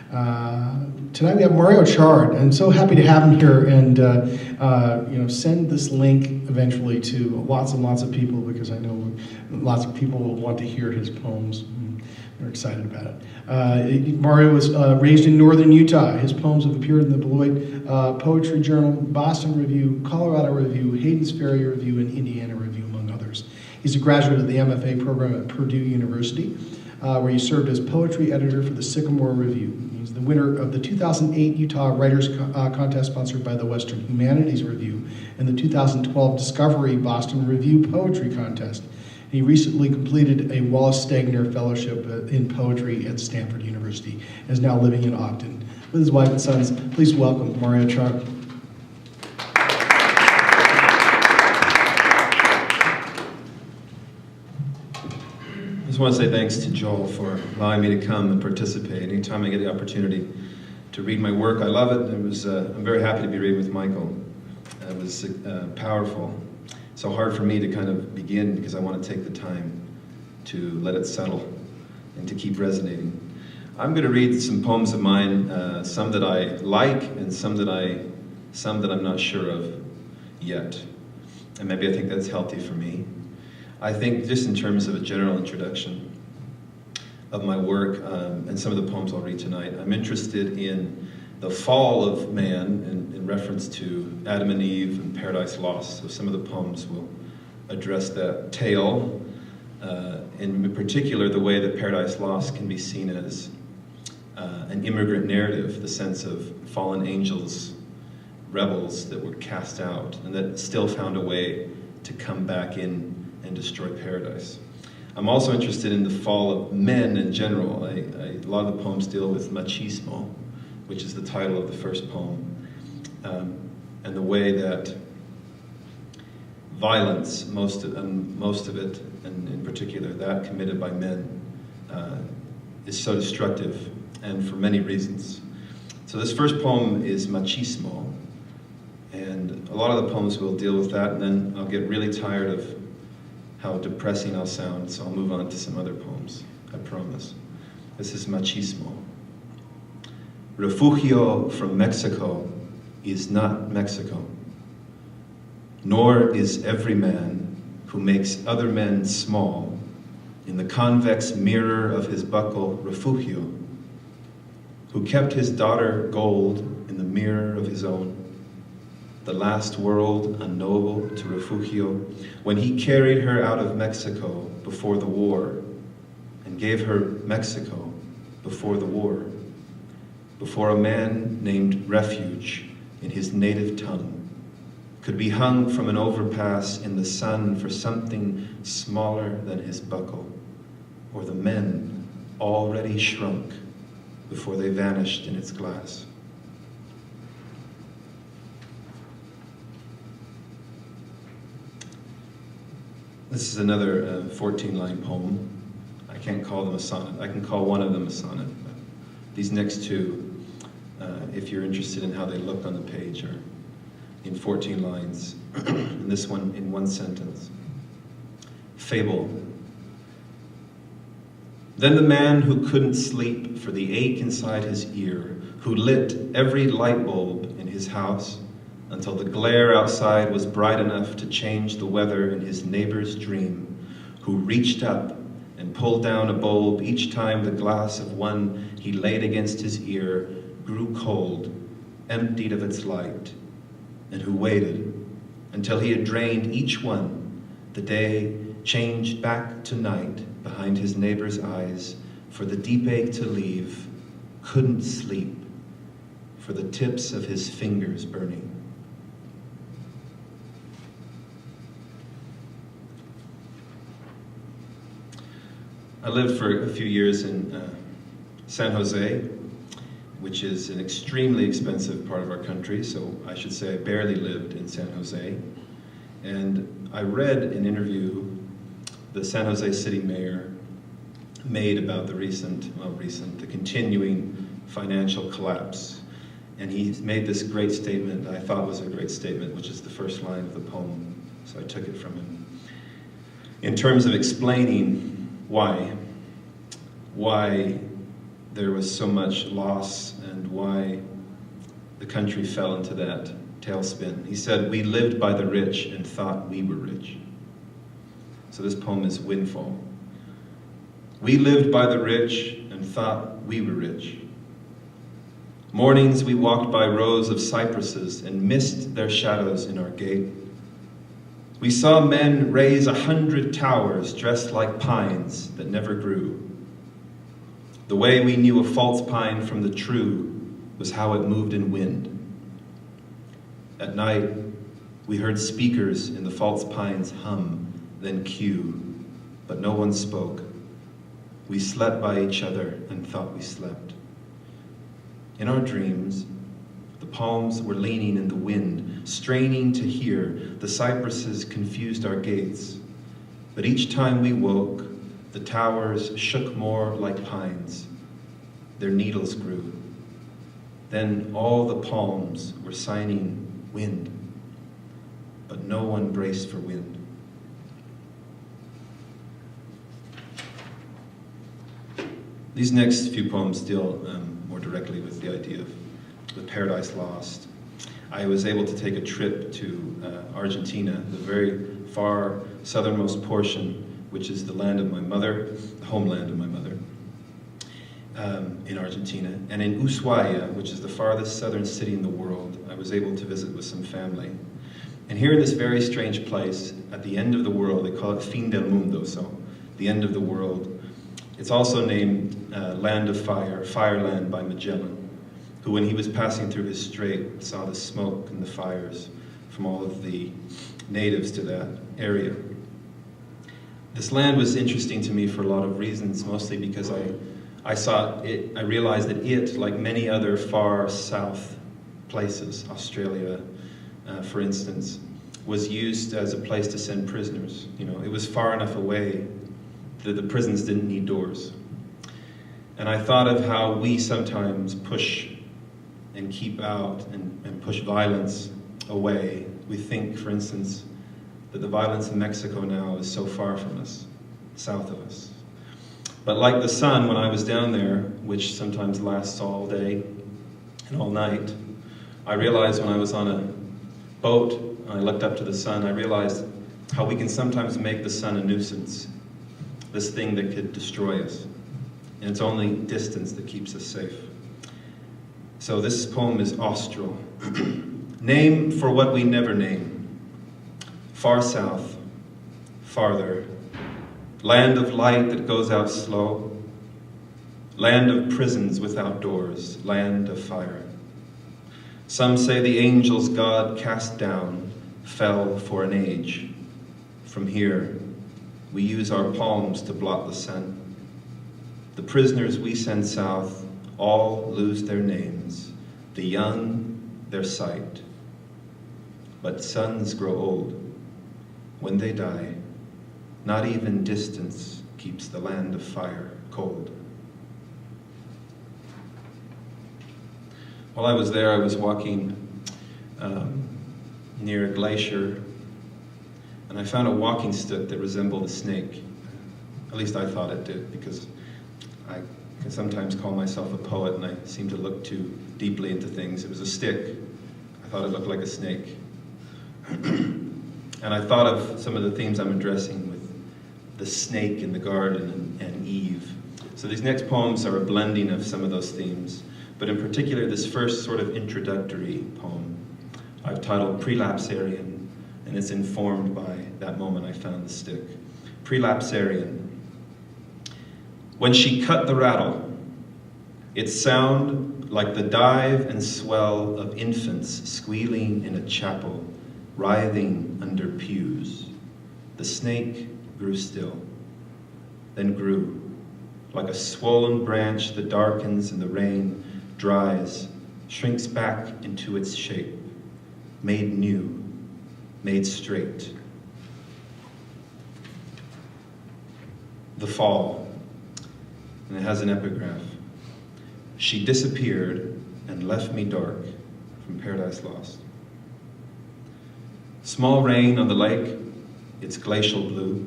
Tonight we have Mario Chard. I'm so happy to have him here, and send this link eventually to lots and lots of people, because I know lots of people will want to hear his poems. We're excited about it. Mario was raised in northern Utah. His poems have appeared in the Beloit Poetry Journal, Boston Review, Colorado Review, Hayden's Ferry Review, and Indiana Review, among others. He's a graduate of the MFA program at Purdue University, where he served as poetry editor for the Sycamore Review. He's the winner of the 2008 Utah Writers Contest sponsored by the Western Humanities Review and the 2012 Discovery Boston Review Poetry Contest. He recently completed a Wallace Stegner Fellowship in Poetry at Stanford University and is now living in Ogden with his wife and sons. Please welcome Mario Chard. I just want to say thanks to Joel for allowing me to come and participate. Anytime I get the opportunity to read my work, I love it. I'm very happy to be reading with Michael. It was powerful. So hard for me to kind of begin because I want to take the time to let it settle and to keep resonating. I'm going to read some poems of mine, some that I like and some that I'm not sure of yet. And maybe I think that's healthy for me. I think just in terms of a general introduction of my work and some of the poems I'll read tonight, I'm interested in the fall of man in reference to Adam and Eve and Paradise Lost. So some of the poems will address that tale, and in particular the way that Paradise Lost can be seen as an immigrant narrative, the sense of fallen angels, rebels that were cast out and that still found a way to come back in and destroy paradise. I'm also interested in the fall of men in general. A lot of the poems deal with machismo, which is the title of the first poem, and the way that violence, most of it, and in particular that committed by men, is so destructive, and for many reasons. So this first poem is machismo, and a lot of the poems will deal with that, and then I'll get really tired of how depressing I'll sound, so I'll move on to some other poems, I promise. This is machismo. Refugio from Mexico is not Mexico, nor is every man who makes other men small in the convex mirror of his buckle refugio, who kept his daughter gold in the mirror of his own, the last world unknowable to refugio, when he carried her out of Mexico before the war and gave her Mexico before the war, before a man named Refuge in his native tongue could be hung from an overpass in the sun for something smaller than his buckle, or the men already shrunk before they vanished in its glass. This is another 14-line poem. I can't call them a sonnet. I can call one of them a sonnet. But these next two, if you're interested in how they look on the page, are in 14 lines, and this one in one sentence. Fable. Then the man who couldn't sleep for the ache inside his ear, who lit every light bulb in his house until the glare outside was bright enough to change the weather in his neighbor's dream, who reached up and pulled down a bulb each time the glass of one he laid against his ear grew cold, emptied of its light, and who waited until he had drained each one, the day changed back to night behind his neighbor's eyes, for the deep ache to leave, couldn't sleep, for the tips of his fingers burning. I lived for a few years in San Jose, which is an extremely expensive part of our country, so I should say I barely lived in San Jose. And I read an interview the San Jose city mayor made about the continuing financial collapse. And he made this great statement I thought was a great statement, which is the first line of the poem, so I took it from him. In terms of explaining why there was so much loss and why the country fell into that tailspin. He said, "We lived by the rich and thought we were rich." So this poem is Windfall. We lived by the rich and thought we were rich. Mornings we walked by rows of cypresses and missed their shadows in our gate. We saw men raise 100 towers dressed like pines that never grew. The way we knew a false pine from the true was how it moved in wind. At night, we heard speakers in the false pines hum, then cue, but no one spoke. We slept by each other and thought we slept. In our dreams, the palms were leaning in the wind, straining to hear. The cypresses confused our gates. But each time we woke, the towers shook more like pines. Their needles grew. Then all the palms were signing wind, but no one braced for wind. These next few poems deal more directly with the idea of Paradise Lost. I was able to take a trip to Argentina, the very far southernmost portion, which is the land of my mother, the homeland of my mother, in Argentina. And in Ushuaia, which is the farthest southern city in the world, I was able to visit with some family. And here in this very strange place, at the end of the world, they call it Fin del Mundo, so the end of the world. It's also named Land of Fire, Fireland by Magellan, who when he was passing through his strait saw the smoke and the fires from all of the natives to that area. This land was interesting to me for a lot of reasons, mostly because I realized that it, like many other far south places, Australia, for instance, was used as a place to send prisoners. You know, it was far enough away that the prisons didn't need doors. And I thought of how we sometimes push and keep out and push violence away. We think, for instance, that the violence in Mexico now is so far from us, south of us. But like the sun, when I was down there, which sometimes lasts all day and all night, I realized when I was on a boat and I looked up to the sun, I realized how we can sometimes make the sun a nuisance, this thing that could destroy us. And it's only distance that keeps us safe. So this poem is Austral. Name for what we never name. Far south, farther. Land of light that goes out slow. Land of prisons without doors. Land of fire. Some say the angels God cast down fell for an age. From here, we use our palms to blot the sun. The prisoners we send south all lose their names, the young their sight. But sons grow old. When they die, not even distance keeps the land of fire cold. While I was there, I was walking near a glacier, and I found a walking stick that resembled a snake. At least I thought it did, because I can sometimes call myself a poet and I seem to look too deeply into things. It was a stick. I thought it looked like a snake. And I thought of some of the themes I'm addressing with the snake in the garden and Eve. So these next poems are a blending of some of those themes, but in particular this first sort of introductory poem I've titled Prelapsarian, and it's informed by that moment I found the stick. Prelapsarian. When she cut the rattle, its sound like the dive and swell of infants squealing in a chapel, writhing under pews. The snake grew still, then grew, like a swollen branch that darkens in the rain, dries, shrinks back into its shape, made new, made straight. The Fall. And it has an epigraph. She disappeared and left me dark, from Paradise Lost. Small rain on the lake, its glacial blue,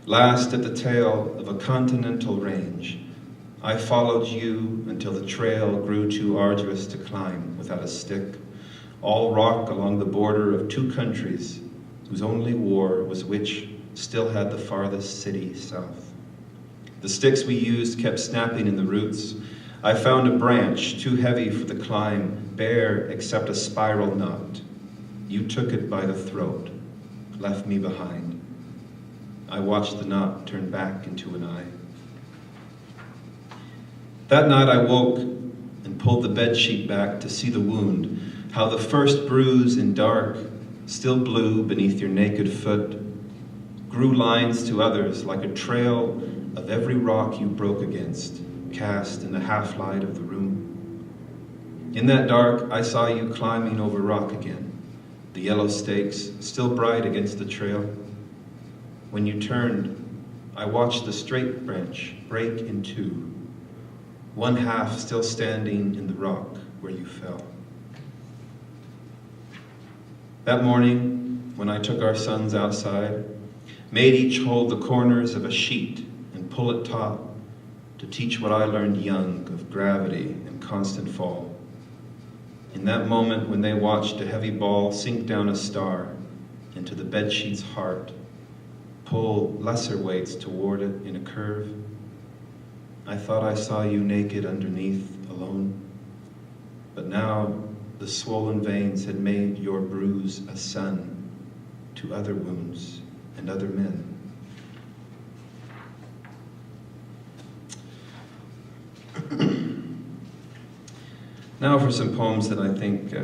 last at the tail of a continental range, I followed you until the trail grew too arduous to climb without a stick, all rock along the border of two countries whose only war was which still had the farthest city south. The sticks we used kept snapping in the roots. I found a branch too heavy for the climb, bare except a spiral knot. You took it by the throat, left me behind. I watched the knot turn back into an eye. That night I woke and pulled the bedsheet back to see the wound, how the first bruise in dark, still blue beneath your naked foot, grew lines to others like a trail of every rock you broke against, cast in the half-light of the room. In that dark, I saw you climbing over rock again, the yellow stakes still bright against the trail. When you turned, I watched the straight branch break in two, one half still standing in the rock where you fell. That morning, when I took our sons outside, made each hold the corners of a sheet and pull it taut to teach what I learned young of gravity and constant fall. In that moment when they watched a heavy ball sink down a star into the bedsheet's heart, pull lesser weights toward it in a curve, I thought I saw you naked underneath, alone. But now the swollen veins had made your bruise a sun to other wounds and other men. Now for some poems that I think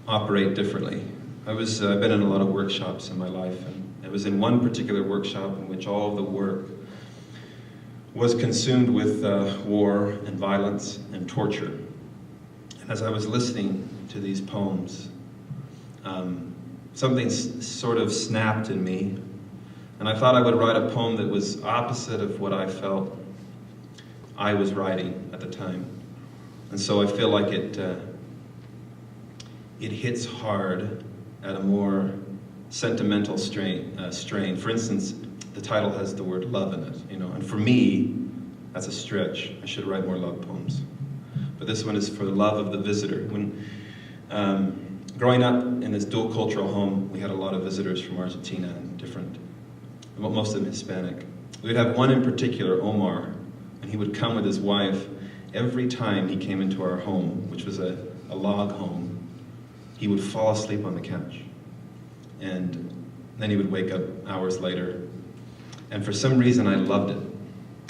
operate differently. I've been in a lot of workshops in my life, and I was in one particular workshop in which all of the work was consumed with war and violence and torture. And as I was listening to these poems, something sort of snapped in me, and I thought I would write a poem that was opposite of what I felt I was writing at the time. And so I feel like it hits hard at a more sentimental strain. For instance, the title has the word love in it, and for me, that's a stretch. I should write more love poems. But this one is for the love of the visitor. When growing up in this dual cultural home, we had a lot of visitors from Argentina and most of them Hispanic. We'd have one in particular, Omar, and he would come with his wife every time he came into our home, which was a log home. He would fall asleep on the couch. And then he would wake up hours later. And for some reason, I loved it.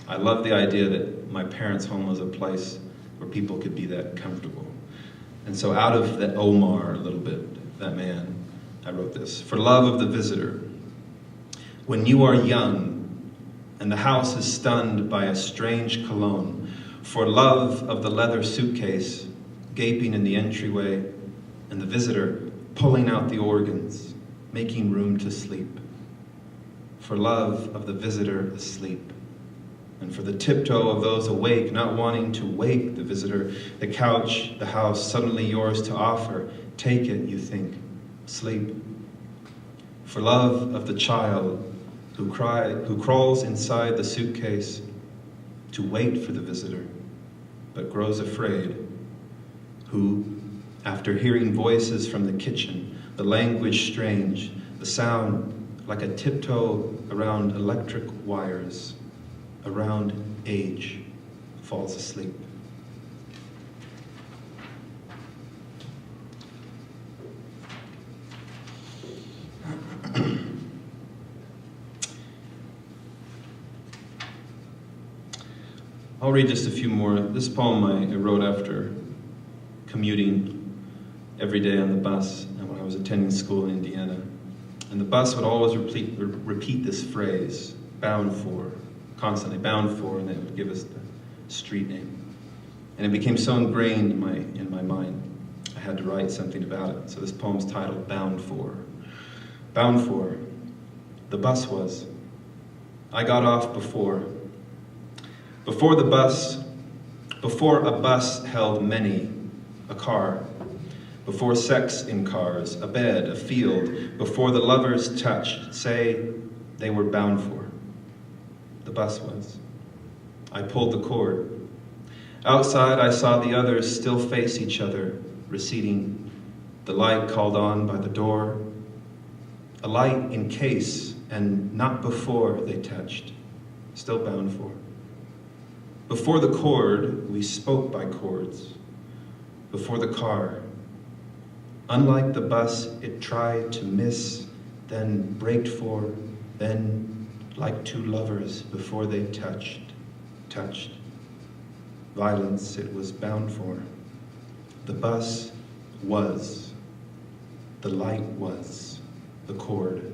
I loved the idea that my parents' home was a place where people could be that comfortable. And so out of that Omar a little bit, that man, I wrote this. For love of the visitor, when you are young and the house is stunned by a strange cologne, for love of the leather suitcase gaping in the entryway and the visitor pulling out the organs, making room to sleep. For love of the visitor asleep, and for the tiptoe of those awake, not wanting to wake the visitor, the couch, the house, suddenly yours to offer. Take it, you think, sleep. For love of the child who crawls inside the suitcase to wait for the visitor, but grows afraid, who, after hearing voices from the kitchen, the language strange, the sound like a tiptoe around electric wires, around age, falls asleep. I'll read just a few more. This poem I wrote after commuting every day on the bus and when I was attending school in Indiana. And the bus would always repeat this phrase, bound for, constantly bound for, and they would give us the street name. And it became so ingrained in my mind, I had to write something about it. So this poem's titled Bound For. Bound for, the bus was. I got off before a bus held many, a car, before sex in cars, a bed, a field, before the lovers touched, say they were bound for. The bus was. I pulled the cord. Outside, I saw the others still face each other, receding. The light called on by the door. A light in case and not before they touched, still bound for. Before the cord, we spoke by chords. Before the car. Unlike the bus, it tried to miss, then braked for, then like two lovers before they touched. Violence it was bound for. The bus was. The light was. The cord.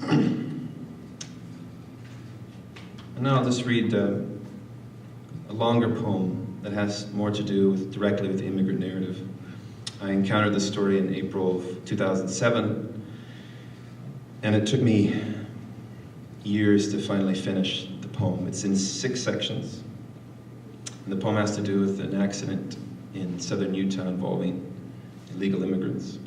And now I'll just read a longer poem that has more to do directly with the immigrant narrative. I encountered this story in April of 2007, and it took me years to finally finish the poem. It's in 6 sections, and the poem has to do with an accident in southern Utah involving illegal immigrants.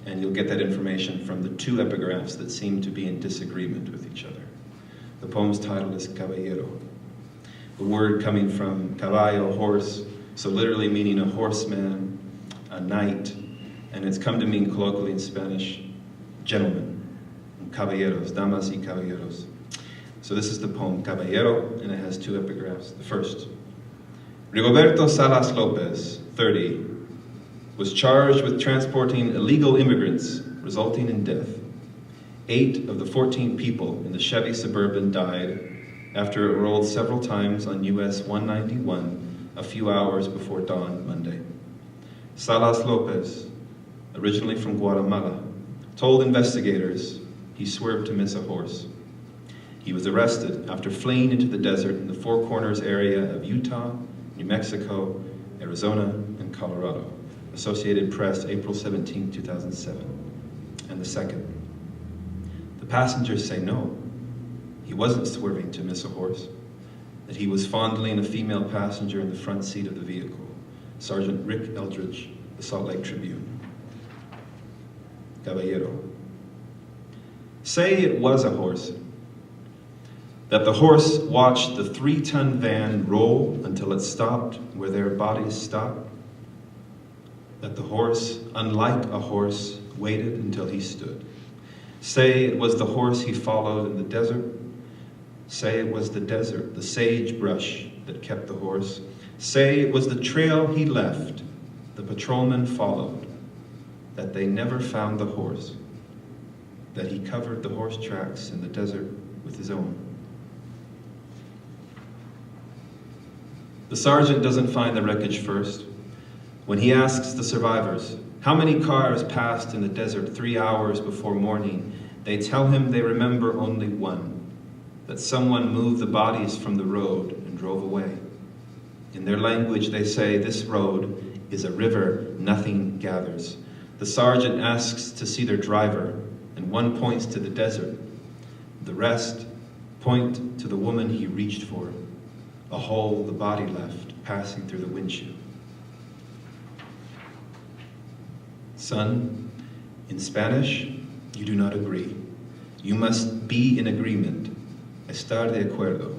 And you'll get that information from the 2 epigraphs that seem to be in disagreement with each other. The poem's title is Caballero. The word coming from caballo, horse, so literally meaning a horseman, a knight, and it's come to mean colloquially in Spanish, gentlemen, caballeros, damas y caballeros. So this is the poem Caballero, and it has 2 epigraphs. The first, Rigoberto Salas Lopez, 30, was charged with transporting illegal immigrants, resulting in death. 8 of the 14 people in the Chevy Suburban died after it rolled several times on US 191 a few hours before dawn Monday. Salas Lopez, originally from Guatemala, told investigators he swerved to miss a horse. He was arrested after fleeing into the desert in the Four Corners area of Utah, New Mexico, Arizona, and Colorado. Associated Press, April 17, 2007. And the second, the passengers say no, he wasn't swerving to miss a horse, that he was fondling a female passenger in the front seat of the vehicle. Sergeant Rick Eldridge, the Salt Lake Tribune. Caballero. Say it was a horse, that the horse watched the 3-ton van roll until it stopped where their bodies stopped, that the horse, unlike a horse, waited until he stood. Say it was the horse he followed in the desert. Say it was the desert, the sagebrush that kept the horse. Say it was the trail he left, the patrolman followed, that they never found the horse, that he covered the horse tracks in the desert with his own. The sergeant doesn't find the wreckage first. When he asks the survivors, how many cars passed in the desert 3 hours before morning, they tell him they remember only one, that someone moved the bodies from the road and drove away. In their language, they say, this road is a river nothing gathers. The sergeant asks to see their driver, and one points to the desert. The rest point to the woman he reached for, a hole the body left, passing through the windshield. Son, in Spanish, you do not agree. You must be in agreement, estar de acuerdo.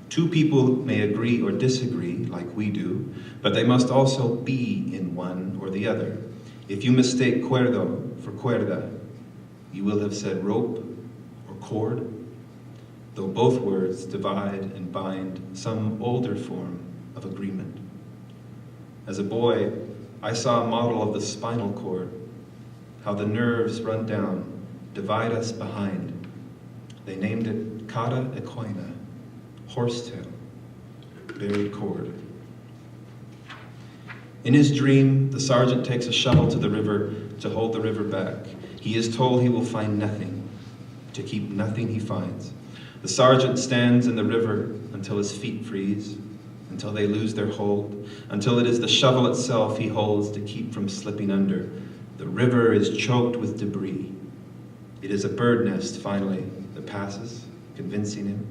2 people may agree or disagree, like we do, but they must also be in one or the other. If you mistake cuerdo for cuerda, you will have said rope or cord, though both words divide and bind some older form of agreement. As a boy, I saw a model of the spinal cord, how the nerves run down, divide us behind. They named it cara equina, horsetail, buried cord. In his dream, the sergeant takes a shovel to the river to hold the river back. He is told he will find nothing, to keep nothing he finds. The sergeant stands in the river until his feet freeze, until they lose their hold, until it is the shovel itself he holds to keep from slipping under. The river is choked with debris. It is a bird nest, finally, that passes, convincing him.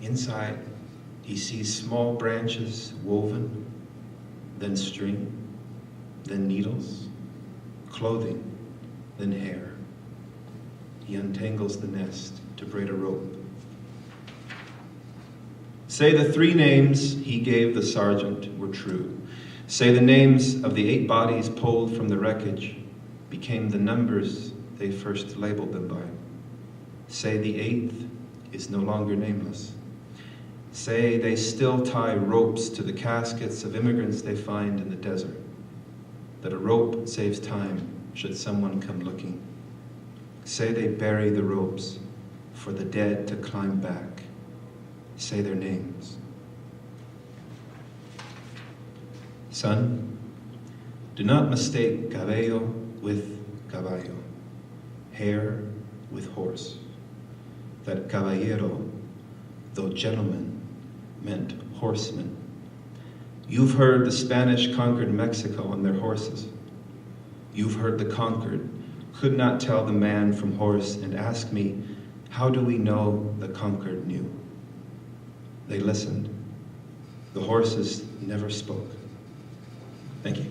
Inside, he sees small branches woven, then string, then needles, clothing, then hair. he untangles the nest to braid a rope. Say the 3 names he gave the sergeant were true. Say the names of the 8 bodies pulled from the wreckage became the numbers they first labeled them by. Say the 8th is no longer nameless. Say they still tie ropes to the caskets of immigrants they find in the desert. That a rope saves time should someone come looking. Say they bury the ropes for the dead to climb back. Say their names. Son, do not mistake cabello with caballo, hair with horse. That caballero, though gentleman, meant horseman. You've heard the Spanish conquered Mexico on their horses. You've heard the conquered could not tell the man from horse and ask me, how do we know the conquered knew? They listened. The horses never spoke. Thank you.